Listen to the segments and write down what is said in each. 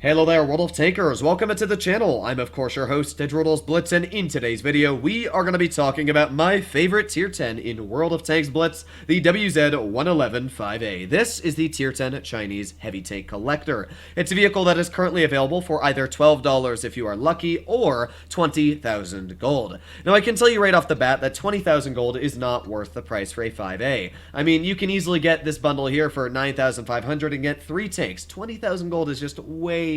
Hello there, World of Tankers. Welcome into the channel. I'm of course your host, Droodles, Blitz, and in today's video, we are going to be talking about my favorite Tier 10 in World of Tanks Blitz, the WZ-111-5A. This is the Tier 10 Chinese Heavy Tank Collector. It's a vehicle that is currently available for either $12 if you are lucky, or 20,000 gold. Now I can tell you right off the bat that 20,000 gold is not worth the price for a 5A. I mean, you can easily get this bundle here for 9,500 and get 3 tanks. 20,000 gold is just way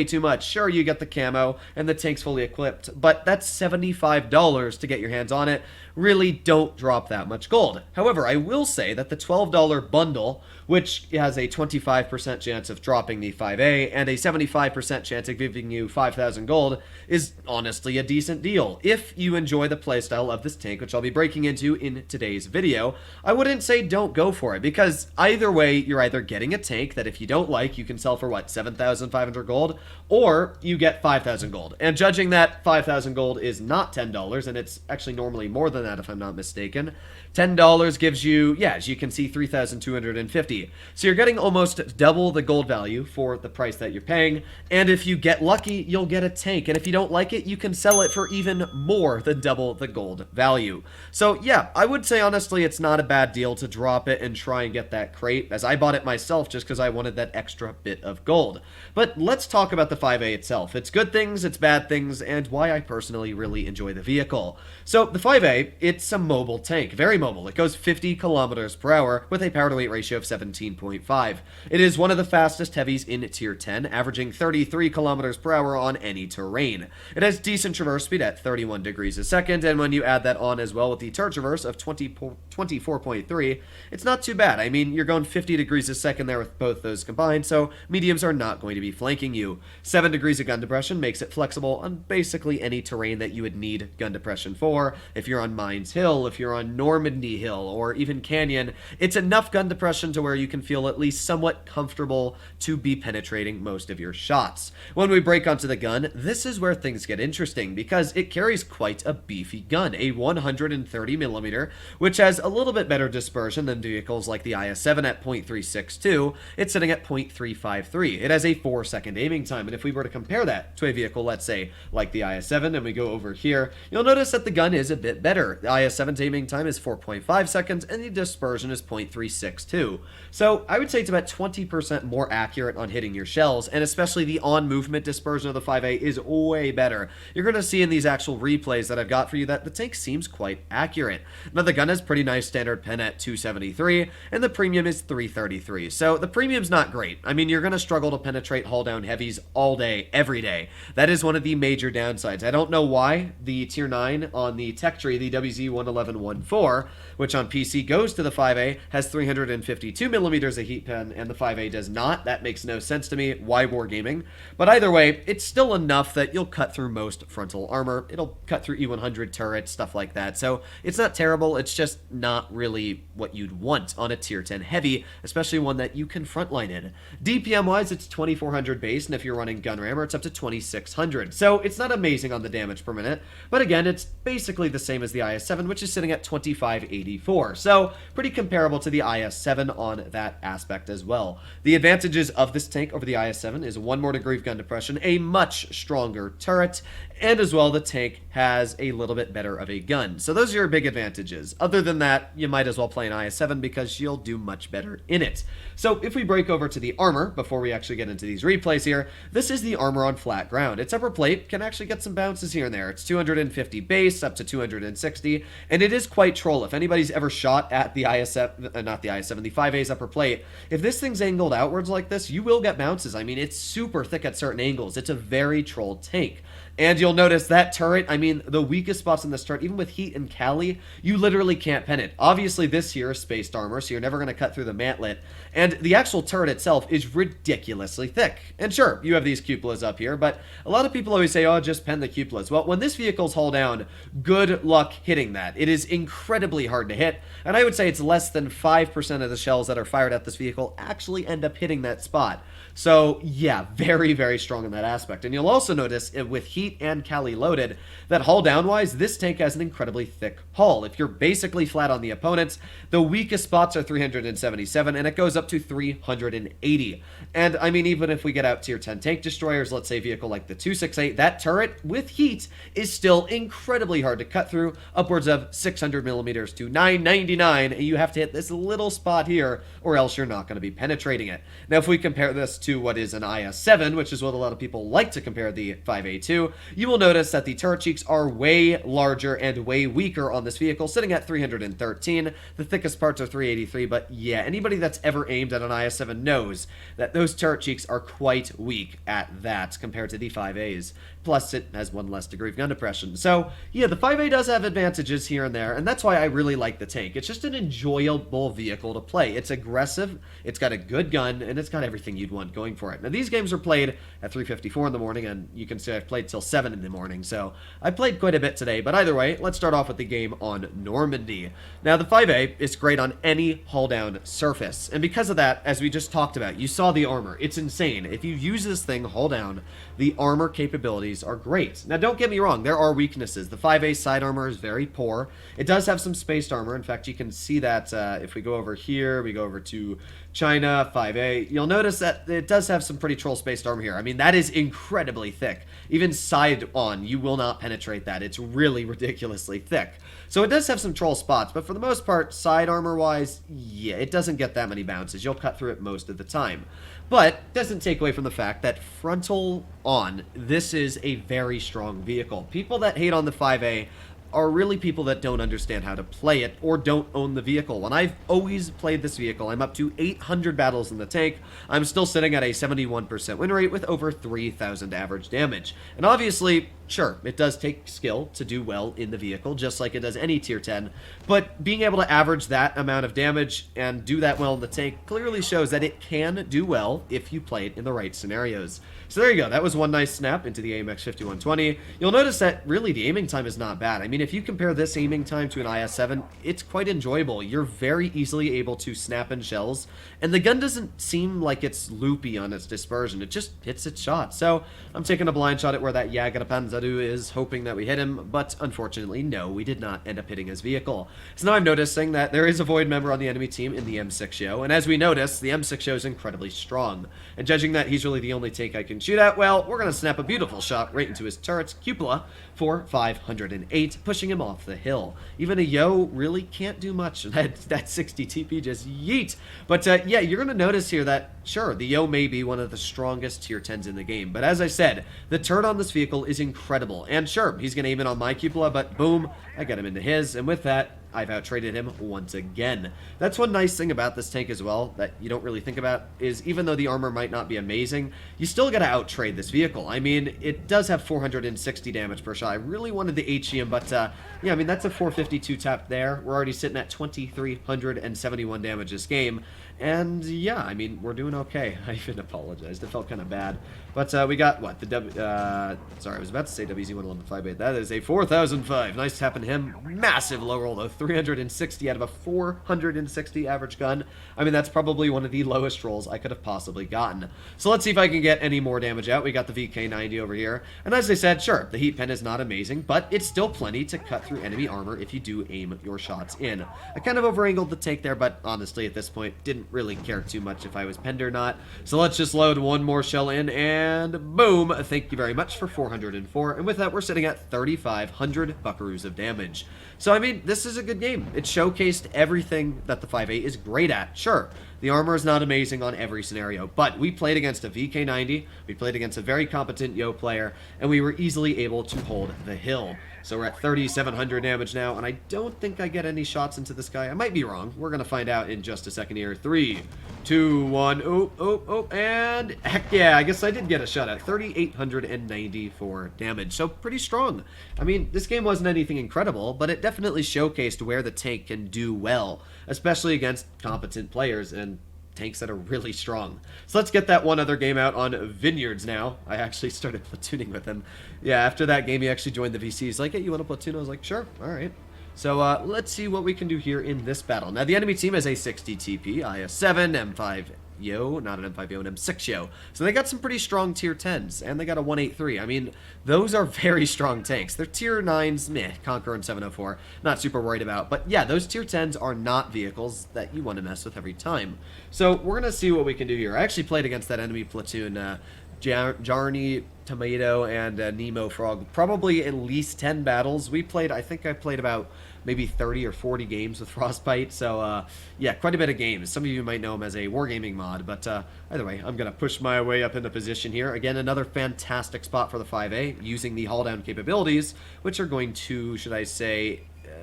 too much. Sure, you get the camo and the tank's fully equipped, but that's $75 to get your hands on it. Really don't drop that much gold. However, I will say that the $12 bundle, which has a 25% chance of dropping the 5A and a 75% chance of giving you 5,000 gold, is honestly a decent deal. If you enjoy the playstyle of this tank, which I'll be breaking into in today's video, I wouldn't say don't go for it, because either way, you're either getting a tank that if you don't like, you can sell for what, 7,500 gold, or you get 5,000 gold. And judging that 5,000 gold is not $10, and it's actually normally more than that if I'm not mistaken, $10 gives you, yeah, as you can see, 3,250. So you're getting almost double the gold value for the price that you're paying, and if you get lucky, you'll get a tank, and if you don't like it, you can sell it for even more than double the gold value. So yeah, I would say honestly it's not a bad deal to drop it and try and get that crate, as I bought it myself just because I wanted that extra bit of gold. But let's talk about the 5A itself, its good things, its bad things, and why I personally really enjoy the vehicle. So the 5A, it's a mobile tank, very mobile. It goes 50 kilometers per hour with a power to weight ratio of 17.5. It is one of the fastest heavies in Tier 10, averaging 33 kilometers per hour on any terrain. It has decent traverse speed at 31 degrees a second, and when you add that on as well with the turret traverse of 24.3, it's not too bad. I mean, you're going 50 degrees a second there with both those combined, so mediums are not going to be flanking you. 7 degrees of gun depression makes it flexible on basically any terrain that you would need gun depression for. If you're on Mines Hill, if you're on Normandy Hill, or even Canyon, it's enough gun depression to where you can feel at least somewhat comfortable to be penetrating most of your shots. When we break onto the gun, this is where things get interesting, because it carries quite a beefy gun, a 130mm, which has a little bit better dispersion than vehicles like the IS-7 at .362. It's sitting at .353. It has a 4-second aiming time, and if we were to compare that to a vehicle, let's say, like the IS-7, and we go over here, you'll notice that the gun is a bit better. The IS-7's aiming time is 4.5 seconds, and the dispersion is .362. So I would say it's about 20% more accurate on hitting your shells, and especially the on-movement dispersion of the 5A is way better. You're going to see in these actual replays that I've got for you that the tank seems quite accurate. Now the gun has pretty nice standard pen at 273, and the premium is 333. So the premium's not great. I mean, you're going to struggle to penetrate hull-down heavies all day, every day. That is one of the major downsides. I don't know why the Tier 9 on the tech tree, the WZ-111-14, which on PC goes to the 5A, has 352mm of heat pen, and the 5A does not. That makes no sense to me. Why wargaming? But either way, it's still enough that you'll cut through most frontal armor. It'll cut through E100 turrets, stuff like that. So it's not terrible. It's just not really what you'd want on a Tier 10 heavy, especially one that you can frontline in. DPM-wise, it's 2400 base, and if you're running gun rammer, it's up to 2600. So it's not amazing on the damage per minute, but again, it's basically the same as the IS-7, which is sitting at 2584. So pretty comparable to the IS-7 on that aspect as well. The advantages of this tank over the IS-7 is 1 more degree of gun depression, a much stronger turret, and as well the tank has a little bit better of a gun. So those are your big advantages. Other than that, you might as well play an IS-7 because you'll do much better in it. So if we break over to the armor, before we actually get into these replays here, this is the armor on flat ground. Its upper plate can actually get some bounces here and there. It's 250 base, up to 260, and it is quite troll. If anybody's ever shot at the IS-7, not the IS-7, the 5A's upper plate, if this thing's angled outwards like this, you will get bounces. I mean, it's super thick at certain angles. It's a very troll tank. And you'll notice that turret, I mean, the weakest spots in this turret, even with heat and Cali, you literally can't pen it. Obviously, this here is spaced armor, so you're never going to cut through the mantlet. And the actual turret itself is ridiculously thick. And sure, you have these cupolas up here, but a lot of people always say, oh, just pen the cupolas. Well, when this vehicle's hull down, good luck hitting that. It is incredibly hard to hit, and I would say it's less than 5% of the shells that are fired at this vehicle actually end up hitting that spot. So yeah, very, very strong in that aspect. And you'll also notice with heat and Cali loaded that hull down-wise, this tank has an incredibly thick hull. If you're basically flat on the opponents, the weakest spots are 377 and it goes up to 380. And I mean, even if we get out tier 10 tank destroyers, let's say a vehicle like the 268, that turret with heat is still incredibly hard to cut through, upwards of 600 millimeters to 999, and you have to hit this little spot here or else you're not going to be penetrating it. Now if we compare this to what is an IS-7, which is what a lot of people like to compare the 5A to, you will notice that the turret cheeks are way larger and way weaker on this vehicle, sitting at 313. The thickest parts are 383, but yeah, anybody that's ever aimed at an IS-7 knows that those turret cheeks are quite weak at that compared to the 5As. Plus, it has one less degree of gun depression. So, yeah, the 5A does have advantages here and there, and that's why I really like the tank. It's just an enjoyable vehicle to play. It's aggressive, it's got a good gun, and it's got everything you'd want going for it. Now, these games are played at 3:54 in the morning, and you can see I've played till 7 in the morning, so I played quite a bit today. But either way, let's start off with the game on Normandy. Now, the 5A is great on any hull-down surface, and because of that, as we just talked about, you saw the armor. It's insane. If you use this thing hull-down, the armor capabilities are great. Now, don't get me wrong, there are weaknesses. The 5A side armor is very poor. It does have some spaced armor. In fact, you can see that if we go over here, we go over to China, 5A, you'll notice that it does have some pretty troll-spaced armor here. I mean, that is incredibly thick. Even side on, you will not penetrate that. It's really ridiculously thick. So it does have some troll spots, but for the most part, side armor-wise, yeah, it doesn't get that many bounces. You'll cut through it most of the time. But doesn't take away from the fact that frontal on, this is a very strong vehicle. People that hate on the 5A are really people that don't understand how to play it or don't own the vehicle. When I've always played this vehicle, I'm up to 800 battles in the tank. I'm still sitting at a 71% win rate with over 3,000 average damage. And obviously, sure, it does take skill to do well in the vehicle, just like it does any tier 10, but being able to average that amount of damage and do that well in the tank clearly shows that it can do well if you play it in the right scenarios. So there you go, that was one nice snap into the AMX 5120. You'll notice that really the aiming time is not bad. I mean, if you compare this aiming time to an IS-7, it's quite enjoyable. You're very easily able to snap in shells, and the gun doesn't seem like it's loopy on its dispersion. It just hits its shot. So I'm taking a blind shot at where that Yagarapanzaru is, hoping that we hit him, but unfortunately, no, we did not end up hitting his vehicle. So now I'm noticing that there is a Void member on the enemy team in the M6 and as we notice, the M6 is incredibly strong. And judging that he's really the only tank I can shoot at, well, we're going to snap a beautiful shot right into his turret's cupola for 508, pushing him off the hill. Even a Yo really can't do much. That 60 TP just yeet. But yeah, you're going to notice here that, sure, the Yo may be one of the strongest tier 10s in the game, but as I said, the turret on this vehicle is incredible. And sure, he's going to aim it on my cupola, but boom, I got him into his, and with that, I've out-traded him once again. That's one nice thing about this tank as well that you don't really think about is even though the armor might not be amazing, you still gotta out-trade this vehicle. I mean, it does have 460 damage per shot. I really wanted the HEM, but yeah, I mean, that's a 452 tap there. We're already sitting at 2,371 damage this game. And yeah, I mean, we're doing okay. I even apologized. It felt kind of bad. But we got, what, the sorry, I was about to say WZ-11158. That is a 4,005. Nice tapping him. Massive low roll, though. 360 out of a 460 average gun. I mean, that's probably one of the lowest rolls I could have possibly gotten. So let's see if I can get any more damage out. We got the VK90 over here. And as I said, sure, the heat pen is not amazing, but it's still plenty to cut through enemy armor if you do aim your shots in. I kind of over-angled the tank there, but honestly, at this point, didn't really care too much if I was penned or not. So let's just load one more shell in, and boom! Thank you very much for 404. And with that, we're sitting at 3,500 buckaroos of damage. So, I mean, this is a good game. It showcased everything that the 5A is great at. Sure, the armor is not amazing on every scenario, but we played against a VK90, we played against a very competent Yo player, and we were easily able to hold the hill. So we're at 3,700 damage now, and I don't think I get any shots into this guy. I might be wrong. We're going to find out in just a second here. 3, 2, 1, oh, and heck yeah, I guess I did get a shot at 3,894 damage. So pretty strong. I mean, this game wasn't anything incredible, but it definitely showcased where the tank can do well, especially against competent players and tanks that are really strong. So let's get that one other game out on Vineyards now. I actually started platooning with him. Yeah, after that game, he actually joined the VC. He's like, hey, you want to platoon? I was like, sure, all right. So let's see what we can do here in this battle. Now, the enemy team has a 60 TP, IS-7, M5 Yo, not an M5 Yo, an M6 Yo. So they got some pretty strong tier 10s, and they got a 183. I mean, those are very strong tanks. They're tier 9s, meh, Conqueror and 704, not super worried about. But yeah, those tier 10s are not vehicles that you want to mess with every time. So we're going to see what we can do here. I actually played against that enemy platoon, Jarny, Tomato, and Nemo Frog, probably at least 10 battles. I think I played about maybe 30 or 40 games with Frostbite, so yeah, quite a bit of games. Some of you might know him as a wargaming mod, but either way, I'm going to push my way up into position here. Again, another fantastic spot for the 5A, using the haul down capabilities, which are going to, should I say,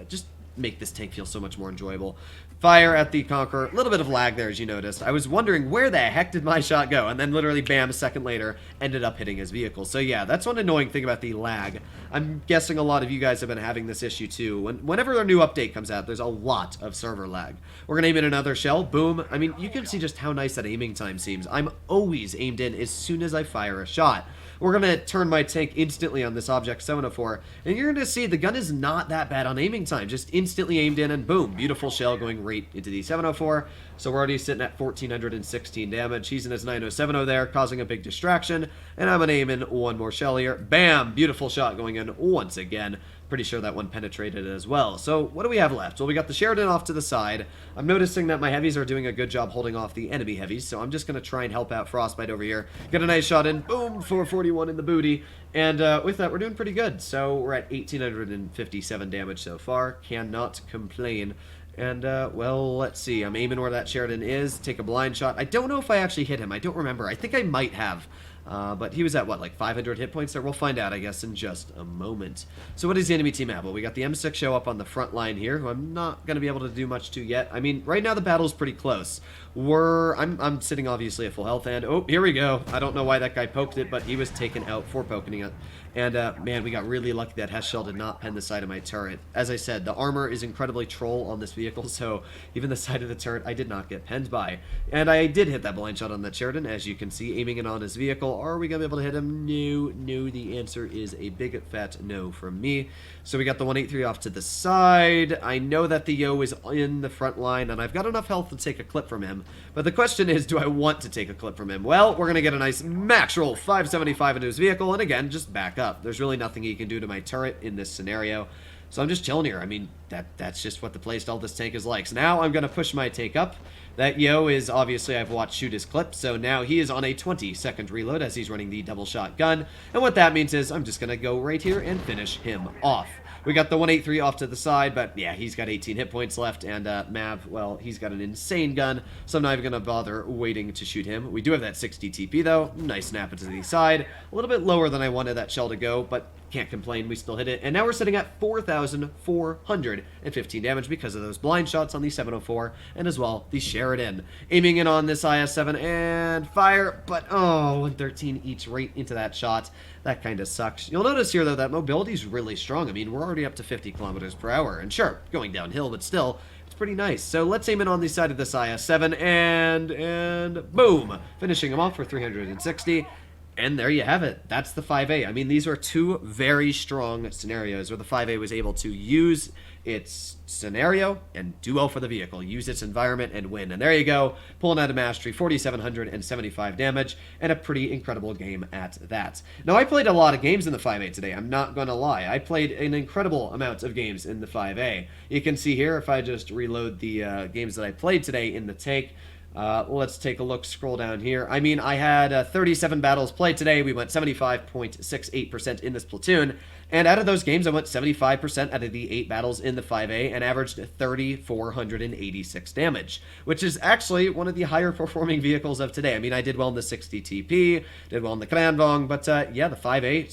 just make this tank feel so much more enjoyable. Fire at the Conqueror. A little bit of lag there, as you noticed. I was wondering, where the heck did my shot go? And then literally, bam, a second later, ended up hitting his vehicle. So yeah, that's one annoying thing about the lag. I'm guessing a lot of you guys have been having this issue too. Whenever a new update comes out, there's a lot of server lag. We're going to aim in another shell. Boom. I mean, you can see just how nice that aiming time seems. I'm always aimed in as soon as I fire a shot. We're going to turn my tank instantly on this Object 704, and you're going to see the gun is not that bad on aiming time. Just instantly aimed in, and boom, beautiful shell going right into the 704. So we're already sitting at 1,416 damage. He's in his 9070 there, causing a big distraction, and I'm going to aim in one more shell here. Bam! Beautiful shot going in once again. Pretty sure that one penetrated as well. So what do we have left? Well, we got the Sheridan off to the side. I'm noticing that my heavies are doing a good job holding off the enemy heavies, so I'm just going to try and help out Frostbite over here. Get a nice shot in. Boom! 441 in the booty. And with that, we're doing pretty good. So we're at 1,857 damage so far. Cannot complain. And, well, let's see. I'm aiming where that Sheridan is. Take a blind shot. I don't know if I actually hit him. I don't remember. I think I might have. But he was at, what, like 500 hit points there? We'll find out, I guess, in just a moment. So what does the enemy team have? Well, we got the M6 show up on the front line here, who I'm not going to be able to do much to yet. I mean, right now the battle's pretty close. I'm sitting, obviously, at full health, and, oh, here we go. I don't know why that guy poked it, but he was taken out for poking it. And, man, we got really lucky that Hess shell did not pen the side of my turret. As I said, the armor is incredibly troll on this vehicle, so even the side of the turret I did not get penned by. And I did hit that blind shot on that Sheridan, as you can see, aiming it on his vehicle. Are we going to be able to hit him? No, the answer is a big fat no from me. So we got the 183 off to the side. I know that the Yo is in the front line, and I've got enough health to take a clip from him. But the question is, do I want to take a clip from him? Well, we're going to get a nice max roll 575 into his vehicle, and again, just back up. There's really nothing he can do to my turret in this scenario. So I'm just chilling here. I mean, that's just what the playstyle this tank is like. So now I'm going to push my tank up. That Yo is, obviously, I've watched shoot his clip, so now he is on a 20-second reload as he's running the double shot gun. And what that means is I'm just going to go right here and finish him off. We got the 183 off to the side, but yeah, he's got 18 hit points left, and Mav, well, he's got an insane gun, so I'm not even going to bother waiting to shoot him. We do have that 60 TP, though. Nice snap it to the side. A little bit lower than I wanted that shell to go, but can't complain. We still hit it, and now we're sitting at 4,415 damage because of those blind shots on the 704, and as well, the Sheridan. Aiming in on this IS-7, and fire, but oh, 113 each right into that shot. That kind of sucks. You'll notice here, though, that mobility is really strong. I mean, we're already up to 50 kilometers per hour, and sure, going downhill, but still, it's pretty nice. So let's aim in on the side of this IS-7, and boom! Finishing him off for 360. And there you have it. That's the 5A. I mean, these are two very strong scenarios where the 5A was able to use its scenario and do well for the vehicle, use its environment and win. And there you go, pulling out of mastery, 4,775 damage, and a pretty incredible game at that. Now, I played a lot of games in the 5A today, I'm not going to lie. I played an incredible amount of games in the 5A. You can see here, if I just reload the games that I played today in the tank, let's take a look, scroll down here. I mean, I had 37 battles played today. We went 75.68% in this platoon. And out of those games, I went 75% out of the 8 battles in the 5A and averaged 3,486 damage, which is actually one of the higher performing vehicles of today. I mean, I did well in the 60 TP, did well in the Kranvong, but yeah, the 5A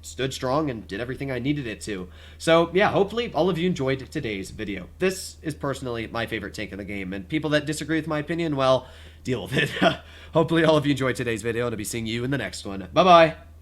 stood strong and did everything I needed it to. So yeah, hopefully all of you enjoyed today's video. This is personally my favorite tank in the game, and people that disagree with my opinion, well, deal with it. Hopefully all of you enjoyed today's video, and I'll be seeing you in the next one. Bye-bye!